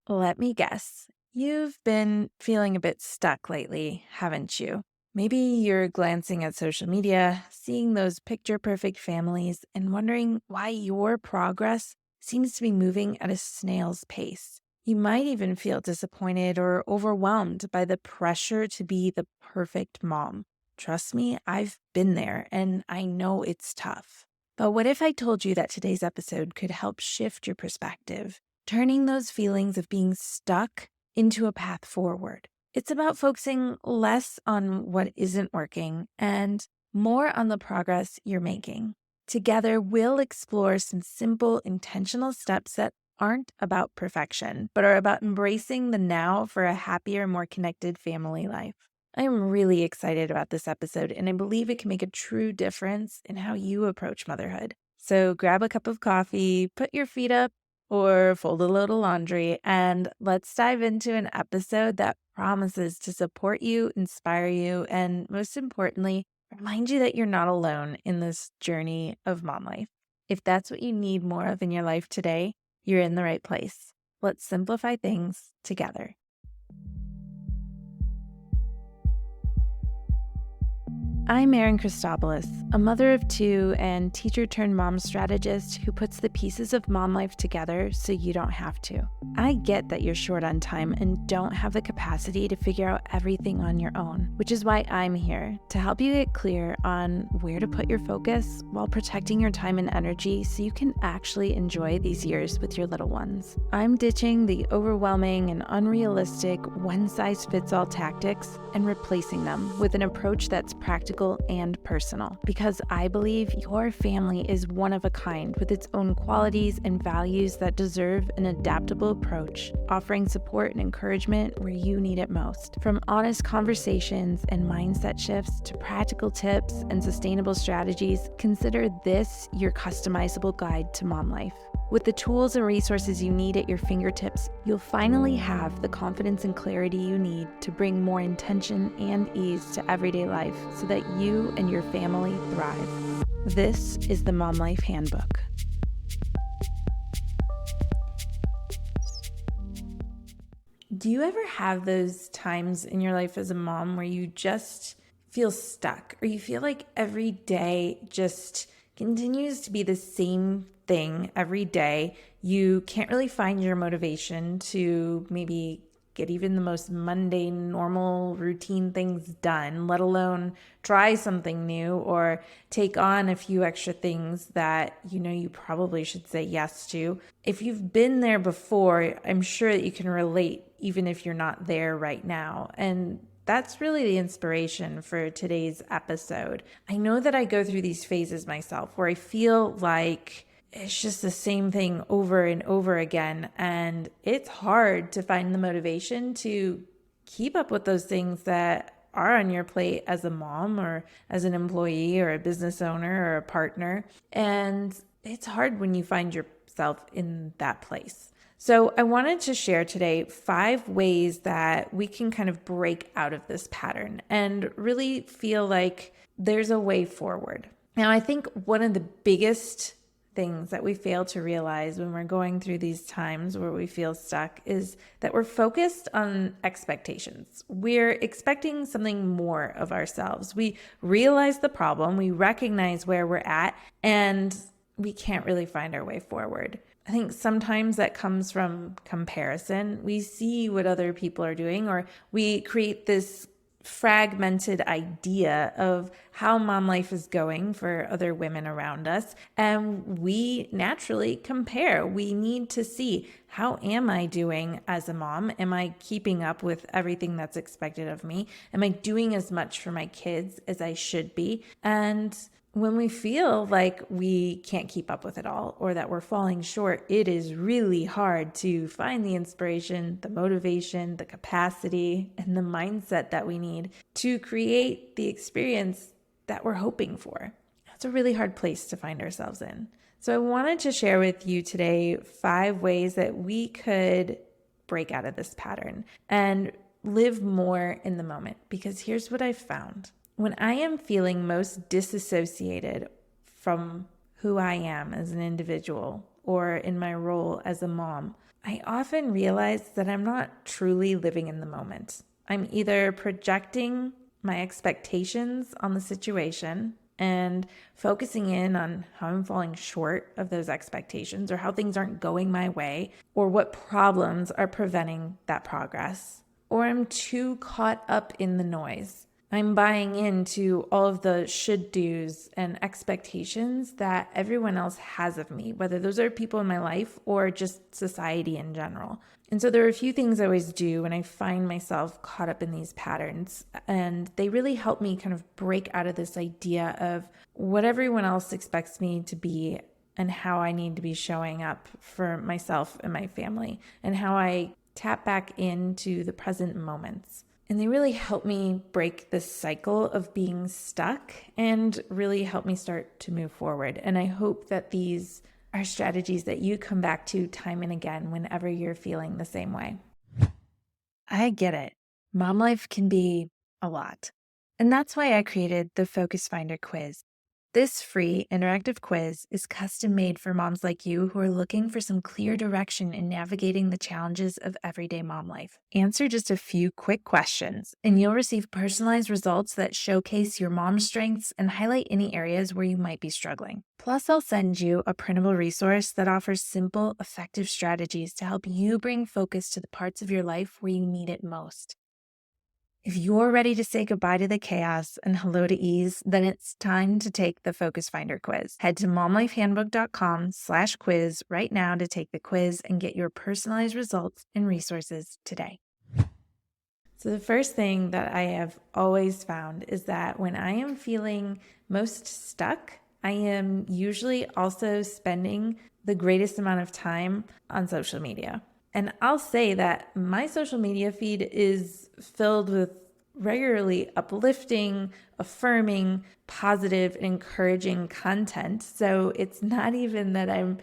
Let me guess. You've been feeling a bit stuck lately, haven't you? Maybe you're glancing at social media, seeing those picture perfect families, and wondering why your progress seems to be moving at a snail's pace. You might even feel disappointed or overwhelmed by the pressure to be the perfect mom. Trust me, I've been there and I know it's tough. But what if I told you that today's episode could help shift your perspective? Turning those feelings of being stuck into a path forward. It's about focusing less on what isn't working and more on the progress you're making. Together, we'll explore some simple, intentional steps that aren't about perfection, but are about embracing the now for a happier, more connected family life. I am really excited about this episode, and I believe it can make a true difference in how you approach motherhood. So grab a cup of coffee, put your feet up, or fold a load of laundry, and let's dive into an episode that promises to support you, inspire you, and most importantly, remind you that you're not alone in this journey of mom life. If that's what you need more of in your life today, you're in the right place. Let's simplify things together. I'm Erin Christopoulos, a mother of two and teacher-turned-mom strategist who puts the pieces of mom life together so you don't have to. I get that you're short on time and don't have the capacity to figure out everything on your own, which is why I'm here to help you get clear on where to put your focus while protecting your time and energy so you can actually enjoy these years with your little ones. I'm ditching the overwhelming and unrealistic one-size-fits-all tactics and replacing them with an approach that's practical and personal, because I believe your family is one of a kind with its own qualities and values that deserve an adaptable approach, offering support and encouragement where you need it most. From honest conversations and mindset shifts to practical tips and sustainable strategies, consider this your customizable guide to mom life. With the tools and resources you need at your fingertips, you'll finally have the confidence and clarity you need to bring more intention and ease to everyday life so that you and your family thrive. This is the Mom Life Handbook. Do you ever have those times in your life as a mom where you just feel stuck, or you feel like every day just continues to be the same thing every day? You can't really find your motivation to maybe get even the most mundane, normal, routine things done, let alone try something new or take on a few extra things that you know you probably should say yes to. If you've been there before, I'm sure that you can relate, even if you're not there right now. And that's really the inspiration for today's episode. I know that I go through these phases myself where I feel like it's just the same thing over and over again. And it's hard to find the motivation to keep up with those things that are on your plate as a mom or as an employee or a business owner or a partner. And it's hard when you find yourself in that place. So I wanted to share today 5 ways that we can kind of break out of this pattern and really feel like there's a way forward. Now, I think one of the biggest things that we fail to realize when we're going through these times where we feel stuck is that we're focused on expectations. We're expecting something more of ourselves. We realize the problem, we recognize where we're at, and we can't really find our way forward. I think sometimes that comes from comparison. We see what other people are doing, or we create this fragmented idea of how mom life is going for other women around us. And we naturally compare. We need to see, how am I doing as a mom? Am I keeping up with everything that's expected of me? Am I doing as much for my kids as I should be? And when we feel like we can't keep up with it all or that we're falling short, it is really hard to find the inspiration, the motivation, the capacity, and the mindset that we need to create the experience that we're hoping for. That's a really hard place to find ourselves in. So I wanted to share with you today 5 ways that we could break out of this pattern and live more in the moment, because here's what I've found. When I am feeling most disassociated from who I am as an individual or in my role as a mom, I often realize that I'm not truly living in the moment. I'm either projecting my expectations on the situation and focusing in on how I'm falling short of those expectations or how things aren't going my way or what problems are preventing that progress. Or I'm too caught up in the noise. I'm buying into all of the should do's and expectations that everyone else has of me, whether those are people in my life or just society in general. And so there are a few things I always do when I find myself caught up in these patterns, and they really help me kind of break out of this idea of what everyone else expects me to be and how I need to be showing up for myself and my family, and how I tap back into the present moments. And they really help me break this cycle of being stuck and really help me start to move forward. And I hope that these are strategies that you come back to time and again whenever you're feeling the same way. I get it. Mom life can be a lot. And that's why I created the Focus Finder quiz. This free interactive quiz is custom made for moms like you who are looking for some clear direction in navigating the challenges of everyday mom life. Answer just a few quick questions, and you'll receive personalized results that showcase your mom's strengths and highlight any areas where you might be struggling. Plus, I'll send you a printable resource that offers simple, effective strategies to help you bring focus to the parts of your life where you need it most. If you're ready to say goodbye to the chaos and hello to ease, then it's time to take the Focus Finder quiz. Head to momlifehandbook.com/quiz right now to take the quiz and get your personalized results and resources today. So the first thing that I have always found is that when I am feeling most stuck, I am usually also spending the greatest amount of time on social media. And I'll say that my social media feed is filled with regularly uplifting, affirming, positive, and encouraging content. So it's not even that I'm,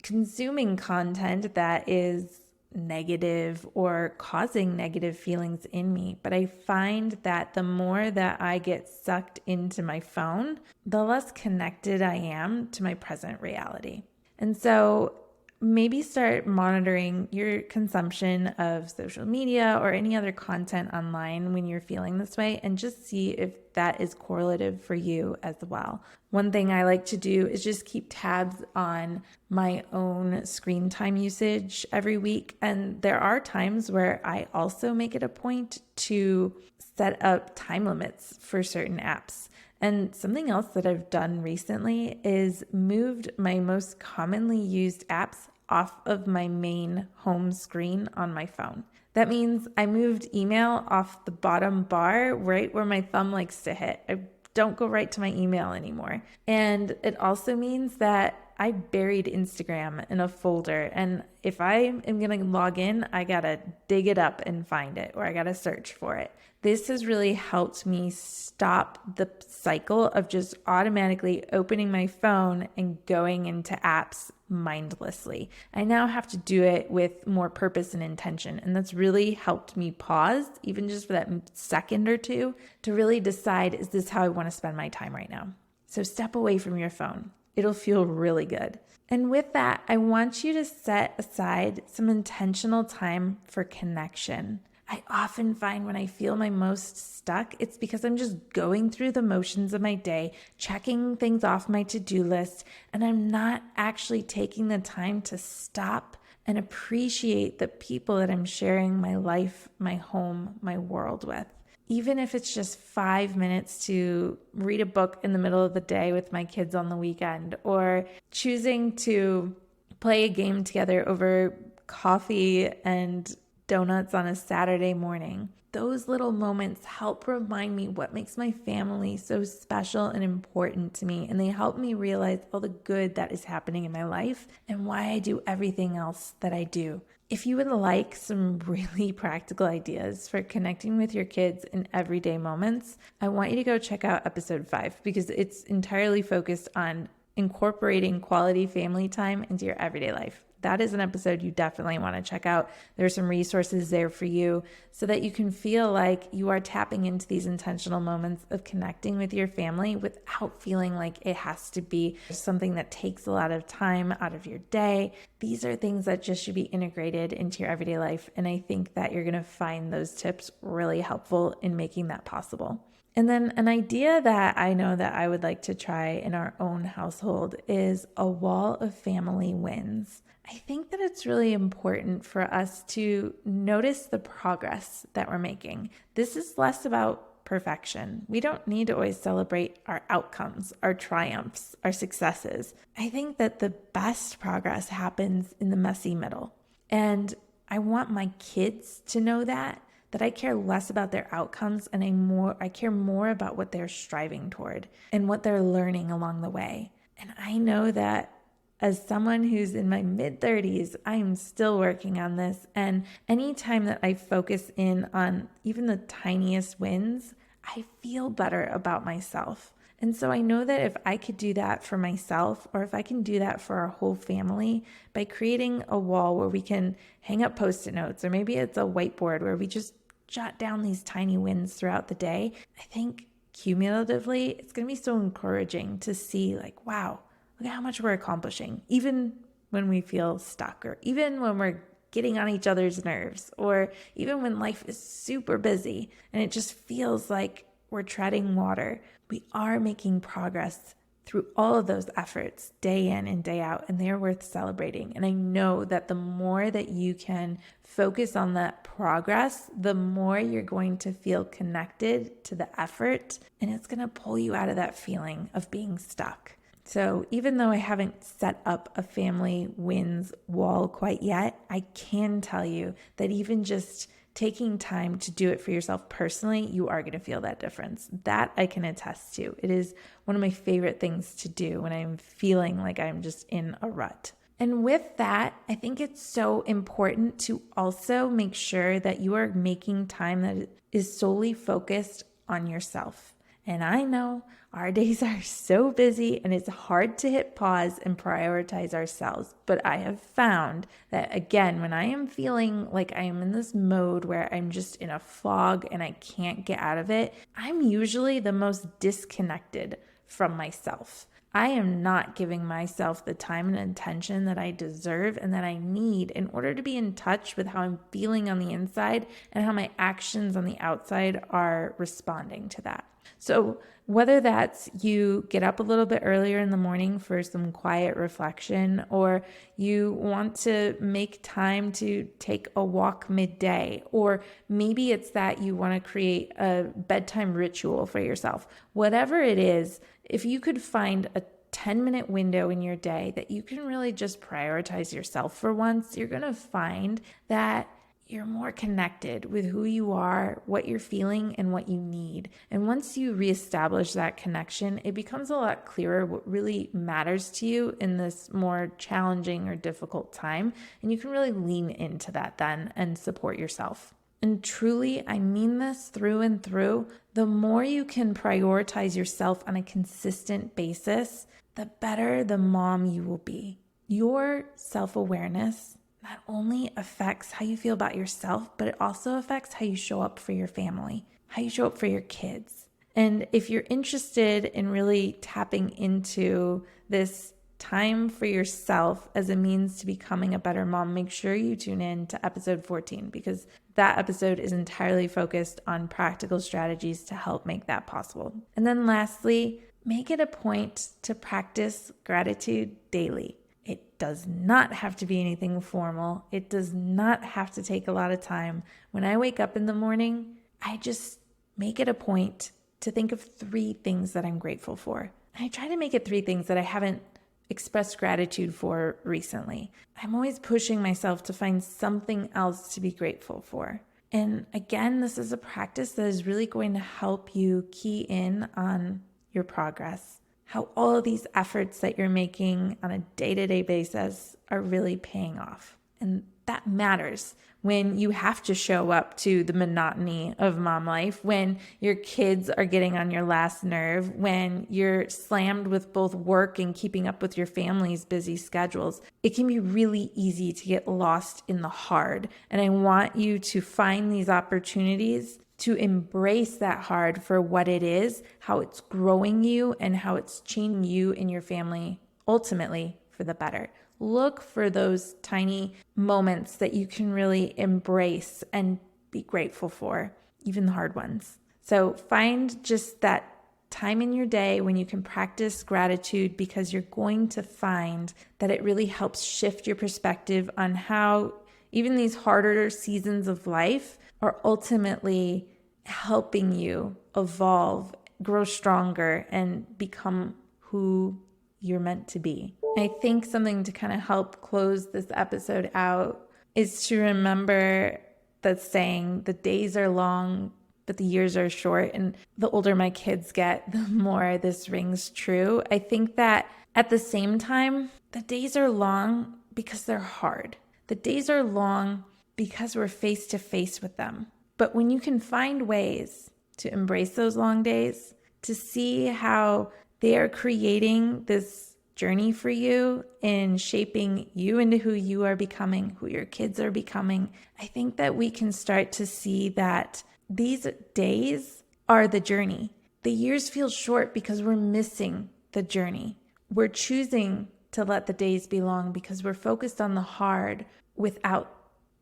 consuming content that is negative or causing negative feelings in me. But I find that the more that I get sucked into my phone, the less connected I am to my present reality. And so maybe start monitoring your consumption of social media or any other content online when you're feeling this way, and just see if that is correlative for you as well. One thing I like to do is just keep tabs on my own screen time usage every week. And there are times where I also make it a point to set up time limits for certain apps. And something else that I've done recently is moved my most commonly used apps off of my main home screen on my phone. That means I moved email off the bottom bar right where my thumb likes to hit. I don't go right to my email anymore. And it also means that I buried Instagram in a folder. And if I am going to log in, I got to dig it up and find it, or I got to search for it. This has really helped me stop the cycle of just automatically opening my phone and going into apps mindlessly. I now have to do it with more purpose and intention. And that's really helped me pause, even just for that second or two, to really decide, is this how I want to spend my time right now? So step away from your phone. It'll feel really good. And with that, I want you to set aside some intentional time for connection. I often find when I feel my most stuck, it's because I'm just going through the motions of my day, checking things off my to-do list, and I'm not actually taking the time to stop and appreciate the people that I'm sharing my life, my home, my world with. Even if it's just 5 minutes to read a book in the middle of the day with my kids on the weekend, or choosing to play a game together over coffee and donuts on a Saturday morning. Those little moments help remind me what makes my family so special and important to me, and they help me realize all the good that is happening in my life and why I do everything else that I do. If you would like some really practical ideas for connecting with your kids in everyday moments, I want you to go check out episode 5, because it's entirely focused on incorporating quality family time into your everyday life. that is an episode you definitely want to check out. There's some resources there for you so that you can feel like you are tapping into these intentional moments of connecting with your family without feeling like it has to be something that takes a lot of time out of your day. These are things that just should be integrated into your everyday life. And I think that you're going to find those tips really helpful in making that possible. And then an idea that I know that I would like to try in our own household is a wall of family wins. I think that it's really important for us to notice the progress that we're making. This is less about perfection. We don't need to always celebrate our outcomes, our triumphs, our successes. I think that the best progress happens in the messy middle. And I want my kids to know that I care less about their outcomes and I care more about what they're striving toward and what they're learning along the way. And I know that as someone who's in my mid-30s, I am still working on this. And anytime that I focus in on even the tiniest wins, I feel better about myself. And so I know that if I could do that for myself, or if I can do that for our whole family by creating a wall where we can hang up Post-it notes, or maybe it's a whiteboard where we just jot down these tiny wins throughout the day, I think cumulatively it's going to be so encouraging to see like, wow, look at how much we're accomplishing, even when we feel stuck, or even when we're getting on each other's nerves, or even when life is super busy and it just feels like we're treading water. We are making progress through all of those efforts day in and day out, and they're worth celebrating. And I know that the more that you can focus on that progress, the more you're going to feel connected to the effort, and it's going to pull you out of that feeling of being stuck. So even though I haven't set up a family wins wall quite yet, I can tell you that even just taking time to do it for yourself personally, you are going to feel that difference. That I can attest to. It is one of my favorite things to do when I'm feeling like I'm just in a rut. And with that, I think it's so important to also make sure that you are making time that is solely focused on yourself. And I know our days are so busy and it's hard to hit pause and prioritize ourselves. But I have found that, again, when I am feeling like I am in this mode where I'm just in a fog and I can't get out of it, I'm usually the most disconnected from myself. I am not giving myself the time and attention that I deserve and that I need in order to be in touch with how I'm feeling on the inside and how my actions on the outside are responding to that. So whether that's you get up a little bit earlier in the morning for some quiet reflection, or you want to make time to take a walk midday, or maybe it's that you want to create a bedtime ritual for yourself, whatever it is, if you could find a 10-minute window in your day that you can really just prioritize yourself for once, you're going to find that you're more connected with who you are, what you're feeling, and what you need. And once you reestablish that connection, it becomes a lot clearer what really matters to you in this more challenging or difficult time. And you can really lean into that then and support yourself. And truly, I mean this through and through, the more you can prioritize yourself on a consistent basis, the better the mom you will be. Your self-awareness not only affects how you feel about yourself, but it also affects how you show up for your family, how you show up for your kids. And if you're interested in really tapping into this time for yourself as a means to becoming a better mom, make sure you tune in to episode 14, because that episode is entirely focused on practical strategies to help make that possible. And then lastly, make it a point to practice gratitude daily. It does not have to be anything formal. It does not have to take a lot of time. When I wake up in the morning, I just make it a point to think of 3 things that I'm grateful for. And I try to make it 3 things that I haven't expressed gratitude for recently. I'm always pushing myself to find something else to be grateful for. And again, this is a practice that is really going to help you key in on your progress, how all of these efforts that you're making on a day-to-day basis are really paying off. And that matters. When you have to show up to the monotony of mom life, when your kids are getting on your last nerve, when you're slammed with both work and keeping up with your family's busy schedules, it can be really easy to get lost in the hard. And I want you to find these opportunities to embrace that hard for what it is, how it's growing you, and how it's changing you and your family ultimately for the better. Look for those tiny moments that you can really embrace and be grateful for, even the hard ones. So find just that time in your day when you can practice gratitude, because you're going to find that it really helps shift your perspective on how even these harder seasons of life are ultimately helping you evolve, grow stronger, and become who you're meant to be. I think something to kind of help close this episode out is to remember that saying, the days are long, but the years are short. And the older my kids get, the more this rings true. I think that at the same time, the days are long because they're hard. The days are long because we're face to face with them. But when you can find ways to embrace those long days, to see how they are creating this journey for you in shaping you into who you are becoming, who your kids are becoming, I think that we can start to see that these days are the journey. The years feel short because we're missing the journey. We're choosing to let the days be long because we're focused on the hard without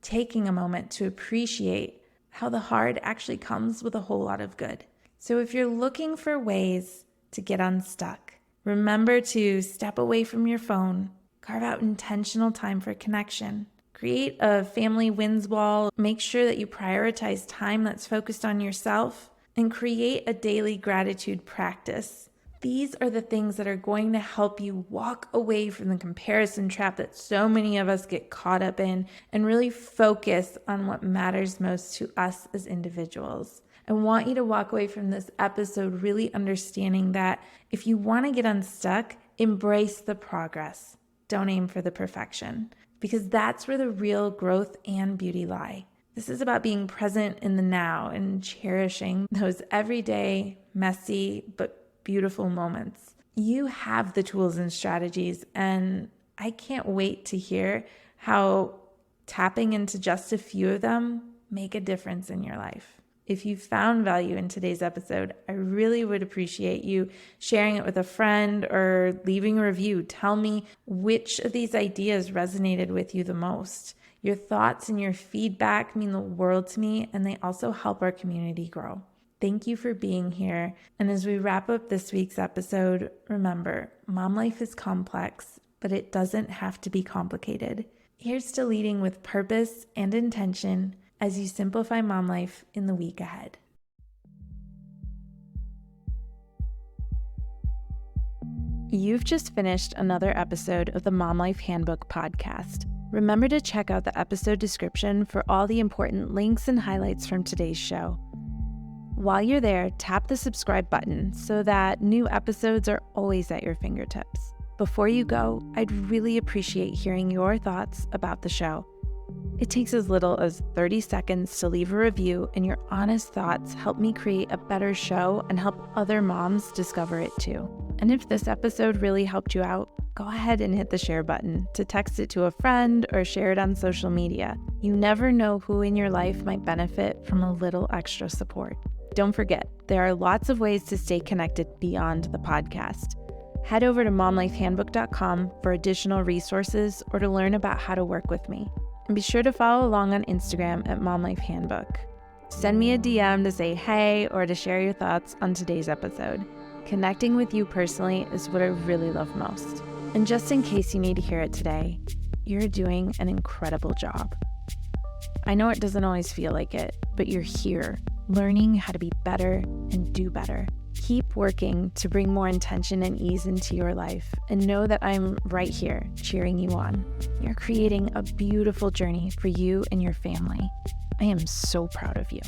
taking a moment to appreciate how the hard actually comes with a whole lot of good. So if you're looking for ways to get unstuck, remember to step away from your phone, carve out intentional time for connection, create a family wins wall, make sure that you prioritize time that's focused on yourself, and create a daily gratitude practice. These are the things that are going to help you walk away from the comparison trap that so many of us get caught up in and really focus on what matters most to us as individuals. I want you to walk away from this episode really understanding that if you want to get unstuck, embrace the progress. Don't aim for the perfection, because that's where the real growth and beauty lie. This is about being present in the now and cherishing those everyday, messy, but beautiful moments. You have the tools and strategies, and I can't wait to hear how tapping into just a few of them make a difference in your life. If you found value in today's episode, I really would appreciate you sharing it with a friend or leaving a review. Tell me which of these ideas resonated with you the most. Your thoughts and your feedback mean the world to me, and they also help our community grow. Thank you for being here. And as we wrap up this week's episode, remember, mom life is complex, but it doesn't have to be complicated. Here's to leading with purpose and intention as you simplify mom life in the week ahead. You've just finished another episode of the Mom Life Handbook podcast. Remember to check out the episode description for all the important links and highlights from today's show. While you're there, tap the subscribe button so that new episodes are always at your fingertips. Before you go, I'd really appreciate hearing your thoughts about the show. It takes as little as 30 seconds to leave a review, and your honest thoughts help me create a better show and help other moms discover it too. And if this episode really helped you out, go ahead and hit the share button to text it to a friend or share it on social media. You never know who in your life might benefit from a little extra support. Don't forget, there are lots of ways to stay connected beyond the podcast. Head over to momlifehandbook.com for additional resources or to learn about how to work with me. And be sure to follow along on Instagram at momlifehandbook. Send me a DM to say hey or to share your thoughts on today's episode. Connecting with you personally is what I really love most. And just in case you need to hear it today, you're doing an incredible job. I know it doesn't always feel like it, but you're here, learning how to be better and do better. Keep working to bring more intention and ease into your life, and know that I'm right here cheering you on. You're creating a beautiful journey for you and your family. I am so proud of you.